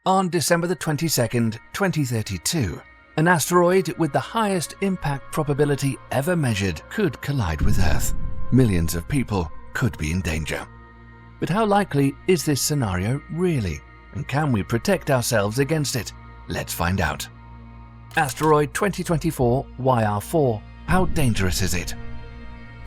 On December the 22nd, 2032, an asteroid with the highest impact probability ever measured could collide with Earth. Millions of people could be in danger. But how likely is this scenario really? And can we protect ourselves against it? Let's find out. Asteroid 2024 YR4. How dangerous is it?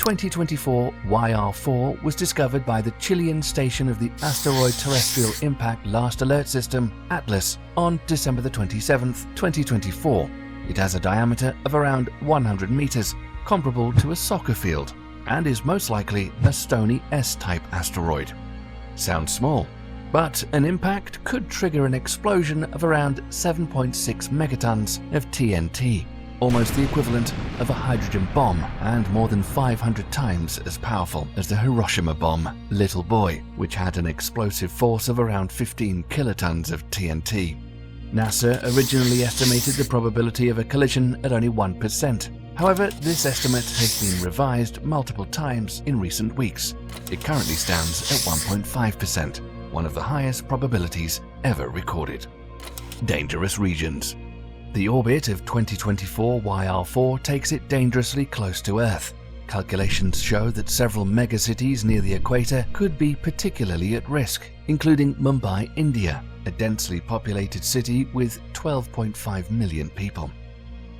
2024 YR4 was discovered by the Chilean station of the Asteroid Terrestrial Impact Last Alert System, ATLAS, on December the 27th, 2024. It has a diameter of around 100 meters, comparable to a soccer field, and is most likely a stony S-type asteroid. Sounds small, but an impact could trigger an explosion of around 7.6 megatons of TNT, almost the equivalent of a hydrogen bomb and more than 500 times as powerful as the Hiroshima bomb, Little Boy, which had an explosive force of around 15 kilotons of TNT. NASA originally estimated the probability of a collision at only 1%. However, this estimate has been revised multiple times in recent weeks. It currently stands at 1.5%, one of the highest probabilities ever recorded. Dangerous regions. The orbit of 2024 YR4 takes it dangerously close to Earth. Calculations show that several megacities near the equator could be particularly at risk, including Mumbai, India, a densely populated city with 12.5 million people.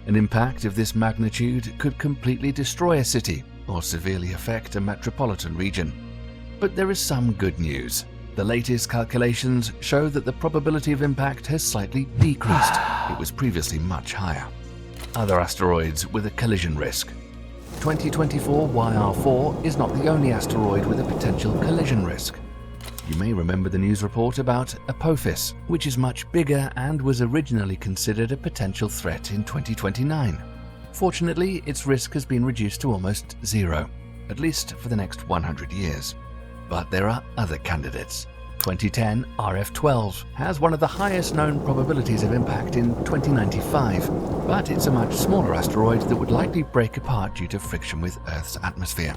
An impact of this magnitude could completely destroy a city or severely affect a metropolitan region. But there is some good news. The latest calculations show that the probability of impact has slightly decreased. It was previously much higher. Other asteroids with a collision risk. 2024 YR4 is not the only asteroid with a potential collision risk. You may remember the news report about Apophis, which is much bigger and was originally considered a potential threat in 2029. Fortunately, its risk has been reduced to almost zero, at least for the next 100 years. But there are other candidates. 2010 RF12 has one of the highest known probabilities of impact in 2095, but it's a much smaller asteroid that would likely break apart due to friction with Earth's atmosphere.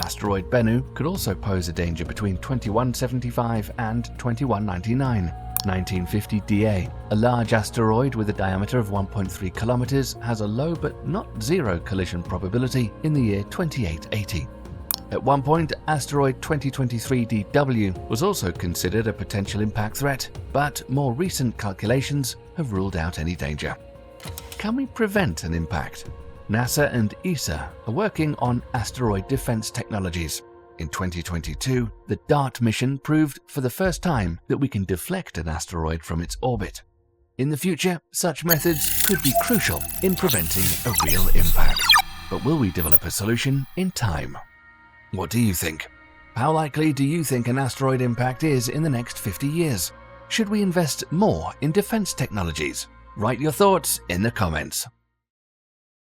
Asteroid Bennu could also pose a danger between 2175 and 2199. 1950 DA, a large asteroid with a diameter of 1.3 kilometers, has a low but not zero collision probability in the year 2880. At one point, asteroid 2023 DW was also considered a potential impact threat, but more recent calculations have ruled out any danger. Can we prevent an impact? NASA and ESA are working on asteroid defense technologies. In 2022, the DART mission proved for the first time that we can deflect an asteroid from its orbit. In the future, such methods could be crucial in preventing a real impact. But will we develop a solution in time? What do you think? How likely do you think an asteroid impact is in the next 50 years? Should we invest more in defense technologies? Write your thoughts in the comments.